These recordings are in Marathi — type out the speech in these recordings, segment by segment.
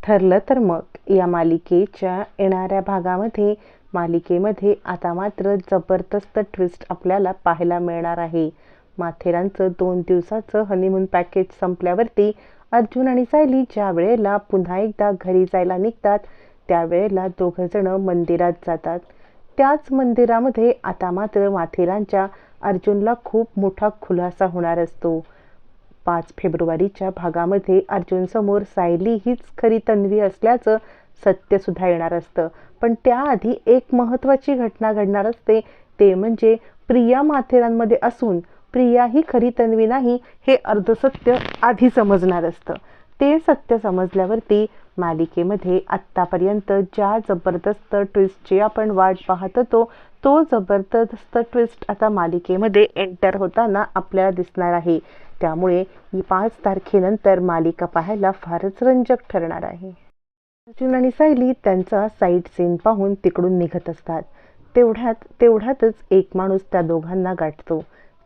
ठरलं तर मग या मालिकेच्या येणाऱ्या मालिकेमध्ये आता मात्र जबरदस्त ट्विस्ट आपल्याला पाहायला मिळणार आहे. माथेरानचं 2 दिवसाचं हनीमून पॅकेज संपल्यावरती अर्जुन आणि सायली ज्या वेळेला पुन्हा एकदा घरी जायला निघतात त्यावेळेला दोघंजण मंदिरात जातात. त्याच मंदिरामध्ये आता मात्र माथेरानच्या अर्जुनला खूप मोठा खुलासा होणार असतो. 5 फेब्रुवारीच्या भागामध्ये अर्जुनसमोर सायली हीच खरी तन्वी असल्याचं सत्यसुद्धा येणार असतं. पण त्याआधी एक महत्त्वाची घटना घडणार असते, ते म्हणजे प्रिया माथेरानमध्ये असून प्रिया ही खरी तन्वी नाही हे अर्धसत्य आधी समजणार असतं. ते सत्य समजल्यावरती मालिकेमध्ये आत्तापर्यंत ज्या जबरदस्त ट्विस्टची आपण वाट पाहत होतो तो जबरदस्त ट्विस्ट आता मालिकेमध्ये एंटर होताना आपल्याला दिसणार आहे. त्यामुळे 5 तारखेनंतर मालिका पाहायला फारच रंजक ठरणार आहे. अर्जुन आणि सायली त्यांचा साईट सीन पाहून तिकडून निघत असतात. तेवढ्यातच एक माणूस त्या दोघांना गाठतो.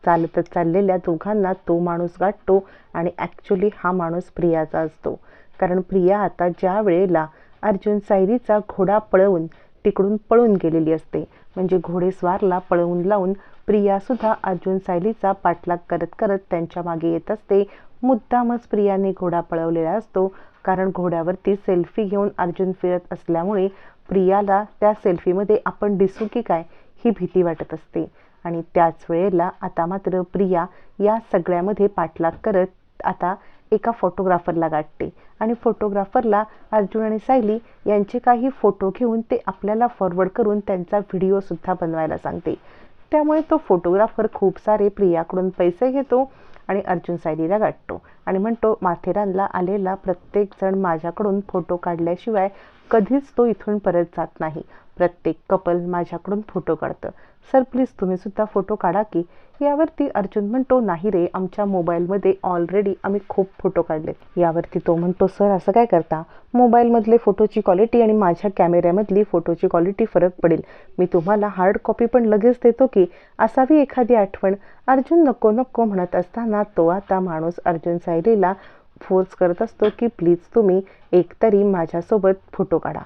चालतच चाललेल्या दोघांना तो माणूस गाठतो आणि ॲक्च्युली हा माणूस प्रियाचा असतो. कारण प्रिया आता ज्या वेळेला अर्जुन सायलीचा घोडा पळवून तिकडून पळून गेलेली असते, म्हणजे घोडेस्वारला पळवून लावून प्रियासुद्धा अर्जुन सायलीचा पाठलाग करत करत त्यांच्या मागे येत असते. मुद्दामच प्रियाने घोडा पळवलेला असतो, कारण घोड्यावरती सेल्फी घेऊन अर्जुन फिरत असल्यामुळे प्रियाला त्या सेल्फीमध्ये आपण दिसू की काय ही भीती वाटत असते. आणि त्याच वेळेला आता मात्र प्रिया या सगळ्यामध्ये पाठलाग करत आता एका फोटोग्राफरला गाठते आणि फोटोग्राफरला अर्जुन आणि सायली यांचे काही फोटो घेऊन ते आपल्याला फॉरवर्ड करून त्यांचा व्हिडिओसुद्धा बनवायला सांगते. त्यामुळे तो फोटोग्राफर खूप सारे प्रियाकडून पैसे घेतो आणि अर्जुन सायलीला गाठतो आणि म्हणतो, माथेरानला आलेला प्रत्येक जण माझ्याकडून फोटो काढल्याशिवाय कधीच तो इथून परत जात नाही. प्रत्येक कपल माझ्याकडून फोटो काढतं. सर प्लीज तुम्ही सुद्धा फोटो काढा की. यावरती अर्जुन म्हणतो, नाही रे, आमच्या मोबाईलमध्ये ऑलरेडी आम्ही खूप फोटो काढलेत. यावरती तो म्हणतो, सर असं काय करता? मोबाईलमधले फोटोची क्वालिटी आणि माझ्या कॅमेऱ्यामधली फोटोची क्वालिटी फरक पडेल. मी तुम्हाला हार्ड कॉपी पण लगेच देतो की. असावी एखादी आठवण. अर्जुन नको नको म्हणत असताना तो आता माणूस अर्जुन सायलीला फोर्स करत असतो की प्लीज तुम्ही एकतरी माझ्यासोबत फोटो काढा.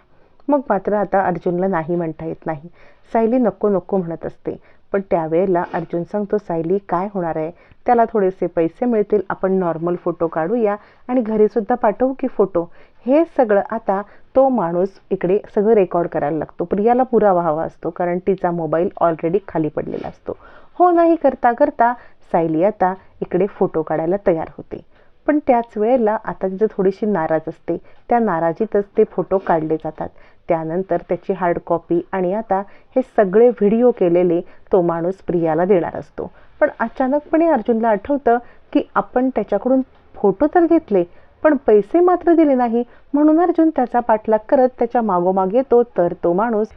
मग मात्र आता अर्जुनला नाही म्हणता येत नाही. सायली नको नको म्हणत असते. पण त्यावेळेला अर्जुन सांगतो, सायली काय होणार आहे, त्याला थोडेसे पैसे मिळतील, आपण नॉर्मल फोटो काढूया आणि घरीसुद्धा पाठवू की फोटो. हे सगळं आता तो माणूस इकडे सगळं रेकॉर्ड करायला लागतो. प्रियाला पुरावा हवा असतो, कारण तिचा मोबाईल ऑलरेडी खाली पडलेला असतो. हो नाही करता करता सायली आता इकडे फोटो काढायला तयार होते. पण त्याच वेळेला आता तिचं थोडीशी नाराज असते. त्या नाराजीतच ते फोटो काढले जातात. त्यानंतर त्याची हार्ड कॉपी आणि आता हे सगळे व्हिडिओ केलेले तो माणूस प्रियाला देणार असतो. पण अचानकपणे अर्जुनला आठवतं की आपण त्याच्याकडून फोटो तर घेतले पण पैसे मात्र दिले नाही. म्हणून अर्जुन त्याचा पाठलाग करत त्याच्या मागोमाग येतो. तर तो माणूस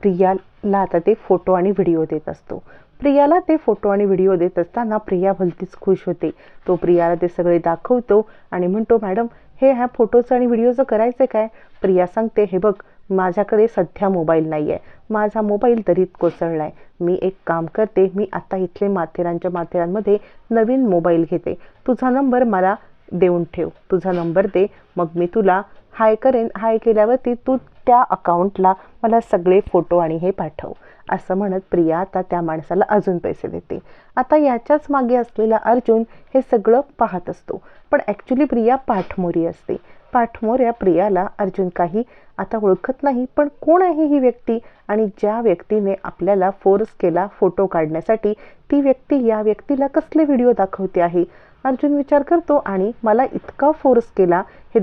प्रियाला आता ते फोटो आणि व्हिडिओ देत असतो. प्रियाला ते फोटो आणि व्हिडिओ देत असताना प्रिया भलतीच खुश होते. तो प्रियाला ते सगळे दाखवतो आणि म्हणतो, मॅडम ह्या फोटोचं आणि व्हिडिओचं करायचं काय? प्रिया सांगते, हे बघ, माझ्याकडे सध्या मोबाईल नाही आहे. माझा मोबाईल दरीत कोसळलाय. मी एक काम करते, मी आता इथले माथेरानमध्ये नवीन मोबाईल घेते. तुझा नंबर मला देऊन ठेव. तुझा नंबर दे, मग मी तुला हाय करेन. हाय केल्यावरती तू त्या अकाउंटला मला सगळे फोटो आणि हे पाठव. असं म्हणत प्रिया आता त्या माणसाला अजून पैसे देते. आता याच्याच मागे असलेला अर्जुन हे सगळं पाहत असतो. पण ॲक्च्युली प्रिया पाठमोरी असते. पाठमोऱ्या प्रियाला अर्जुन काही आता ओळखत नाही. पण कोण आहे ही व्यक्ती आणि ज्या व्यक्तीने आपल्याला फोर्स केला फोटो काढण्यासाठी, ती व्यक्ती या व्यक्तीला कसले व्हिडिओ दाखवते आहे? अर्जुन विचार करतो आणि मला इतका फोर्स केला हे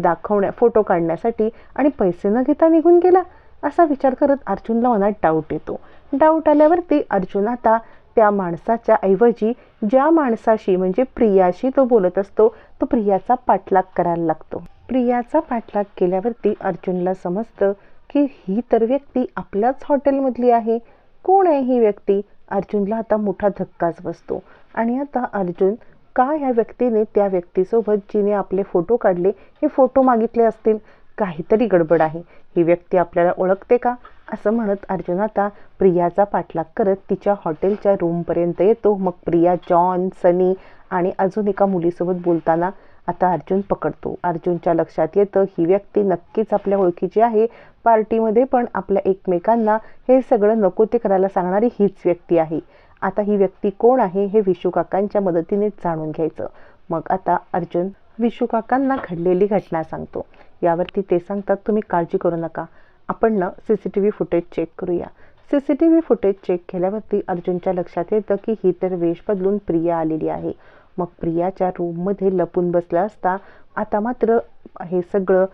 फोटो काढण्यासाठी आणि पैसे न घेता निघून गेला, असा विचार करत अर्जुनला मनात डाऊट येतो. डाऊट आल्यावरती अर्जुन आता त्या माणसाच्या ऐवजी ज्या माणसाशी म्हणजे प्रियाशी तो बोलत असतो तो प्रियाचा पाठलाग करायला लागतो. प्रियाचा पाठलाग केल्यावरती अर्जुनला समजतं की ही तर व्यक्ती आपल्याच हॉटेलमधली आहे. कोण आहे ही व्यक्ती? अर्जुनला आता मोठा धक्काच बसतो. आणि आता अर्जुन का ह्या व्यक्तीने त्या व्यक्तीसोबत जिने आपले फोटो काढले हे फोटो मागितले असतील? काहीतरी गडबड आहे. ही व्यक्ती आपल्याला ओळखते का? असं म्हणत अर्जुन आता प्रियाचा पाठलाग करत तिच्या हॉटेलच्या रूमपर्यंत येतो. मग प्रिया जॉन, सनी आणि अजून एका मुलीसोबत बोलताना आता अर्जुन पकडतो. अर्जुनच्या लक्षात येतं ही व्यक्ती नक्कीच आपल्या ओळखीची आहे. पार्टीमध्ये पण आपल्या एकमेकांना हे सगळं नको ते करायला सांगणारी हीच व्यक्ती आहे. आता ही व्यक्ती कोण आहे हे विशू काकांच्या मदतीने जाणून घ्यायचं. मग आता अर्जुन विशू काकांना घडलेली घटना सांगतो. यावरती ते सांगतात, तुम्ही काळजी करू नका, आपण ना CCTV फुटेज चेक करूया. CCTV फुटेज चेक केल्यावरती अर्जुनच्या लक्षात येतं की ही तर वेश बदलून प्रिया आलेली आहे. मग प्रियाच्या रूममध्ये लपून बसला असता. आता मात्र हे सगळं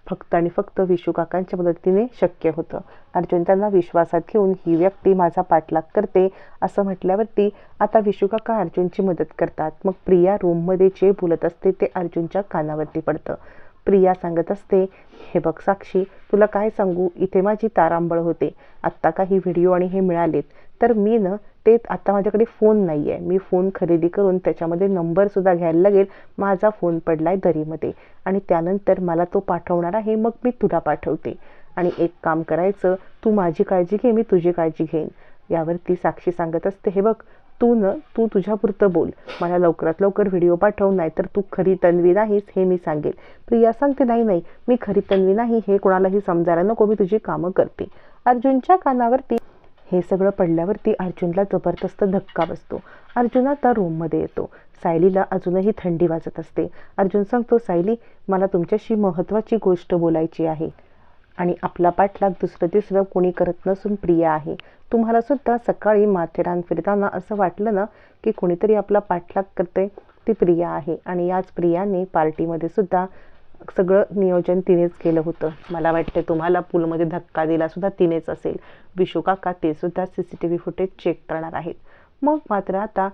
फक्त आणि फक्त विशू काकांच्या मदतीने शक्य होतं. अर्जुन त्यांना विश्वासात घेऊन ही व्यक्ती माझा पाठलाग करते असं म्हटल्यावरती आता विशू काका अर्जुनची मदत करतात. मग प्रिया रूममध्ये जे बोलत असते ते अर्जुनच्या कानावरती पडतं. प्रिया सांगत असते, हे बघ साक्षी, तुला काय सांगू, इथे माझी तारांबळ होते. आत्ता काही व्हिडिओ आणि हे मिळालेत तर मी ना ते आता माझ्याकडे फोन नाही आहे. मी फोन खरेदी करून त्याच्यामध्ये नंबरसुद्धा घ्यायला लागेल. माझा फोन पडलाय दरीमध्ये आणि त्यानंतर मला तो पाठवणार आहे. मग मी तुला पाठवते आणि एक काम करायचं, तू माझी काळजी घे, मी तुझी काळजी घेईन. यावरती साक्षी सांगत असते, हे बघ तू तुझ्यापुरतं बोल, मला लवकरात लवकर व्हिडिओ पाठव, नाहीतर तू खरी तन्वी नाहीस हे मी सांगेल. प्रिया सांगते, नाही मी खरी तन्वी नाही, हे कोणालाही समजायला नको, मी तुझी कामं करते. अर्जुनच्या कानावरती हे सगळं पडल्यावरती अर्जुनला जबरदस्त धक्का बसतो. अर्जुन आता रूममध्ये येतो. सायलीला अजूनही थंडी वाजत असते. अर्जुन सांगतो, सायली, मला तुमच्याशी महत्त्वाची गोष्ट बोलायची आहे आणि आपला पाठलाग दुसरं तिसरं कोणी करत नसून प्रिया आहे. तुम्हाला सुद्धा सकाळी माथेरान फिरताना असं वाटलं ना की कोणीतरी आपला पाठलाग करते, ती प्रिया आहे. आणि याच प्रियाने पार्टीमध्ये सुद्धा सगळं नियोजन तिनेच केलं होतं. मला वाटते तुम्हाला पूलमध्ये धक्का दिला सुद्धा तिनेच असेल. विशू काका ते सुद्धा CCTV फुटेज चेक करणार आहेत. मग मात्र आता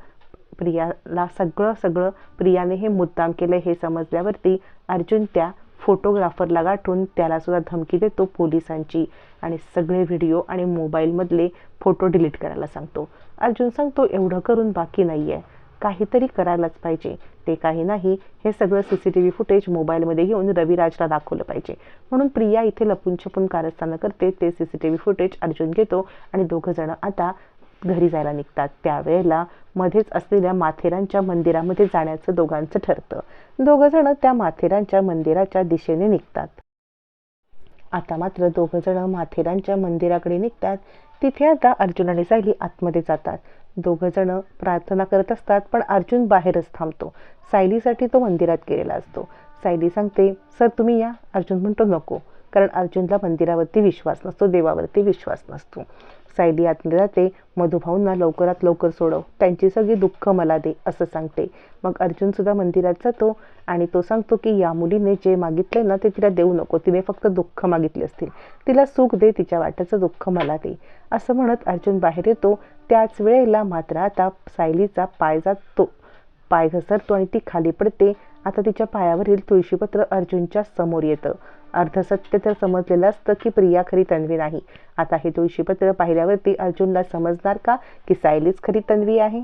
प्रियाला सगळं प्रियाने हे मुद्दाम केलं हे समजल्यावरती अर्जुन त्या फोटोग्राफरला गाठून त्याला सुद्धा धमकी देतो पोलिसांची आणि सगळे व्हिडिओ आणि मोबाईलमधले फोटो डिलीट करायला सांगतो. अर्जुन सांगतो, एवढं करून बाकी नाही आहे, काहीतरी करायलाच पाहिजे. ते काही नाही, हे सगळं CCTV फुटेज मोबाईलमध्ये घेऊन रविराजला दाखवलं पाहिजे. म्हणून प्रिया इथे लपून छपून कारस्थानं करते. ते CCTV फुटेज अर्जुन घेतो आणि दोघं जण आता घरी जायला निघतात. त्यावेळेला मध्येच असलेल्या माथेरानच्या मंदिरामध्ये जाण्याचं दोघांचं ठरतं. दोघं जण त्या माथेरानच्या मंदिराच्या दिशेने निघतात. आता मात्र दोघं जण माथेरानच्या मंदिराकडे निघतात. तिथे आता अर्जुन आणि सायली आतमध्ये जातात. दोघं जण प्रार्थना करत असतात पण अर्जुन बाहेरच थांबतो. सायलीसाठी तो मंदिरात गेलेला असतो. सायली सांगते, सर तुम्ही या. अर्जुन म्हणतो नको, कारण अर्जुनला मंदिरावरती विश्वास नसतो, देवावरती विश्वास नसतो. सायली आतमध्ये जाते. मधुभाऊंना लवकरात लवकर सोडव, त्यांची सगळी दुःख मला दे असं सांगते. मग अर्जुन सुद्धा मंदिरात जातो आणि तो सांगतो की या मुलीने जे मागितले ना ते तिला देऊ नको, तिने फक्त दुःख मागितले असतील, तिला सुख दे, तिच्या वाट्याचं दुःख मला दे असं म्हणत अर्जुन बाहेर येतो. त्याच वेळेला मात्र आता सायलीचा पाय घसरतो आणि ती खाली पडते. आता तिच्या पायावरील तुळशीपत्र अर्जुनच्या समोर येतं. अर्धसत्य तर समजलेलं असतं की प्रिया खरी तन्वी नाही. आता हे तुळशीपत्र पाहिल्यावरती अर्जुनला समजणार का की सायलीच खरी तन्वी आहे.